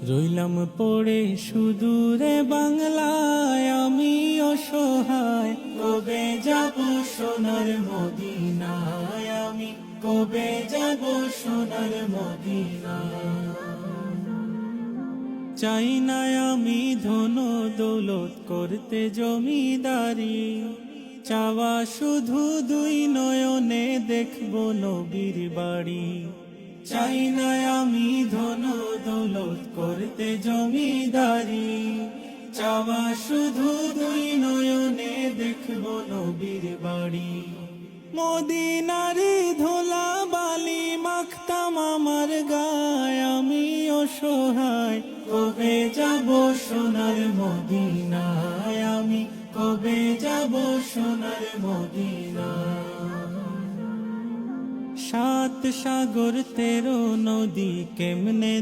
রইলাম পড়ে সুদূরে বাংলায়, আমি অসহায়। কবে যাব সোনার মদিনায়, আমি কবে যাব সোনার মদিনায়। চাই না আমি ধন দৌলত করতে জমিদারি, চাওয়া শুধু দুই নয়নে দেখব নবীর বাড়ি। চাই না আমি ধন দৌলত করতে জমিদারি, চাওয়া শুধু দুই নয়নে দেখব নবীর বাড়ি। মদিনারি ধুলা বালি মাখতাম আমার গায়, আমি অসহায়। কবে যাব সোনার মদিনায়, আমি কবে যাব সোনার মদিনায়। সাত সাগর 13 নদী কেমনে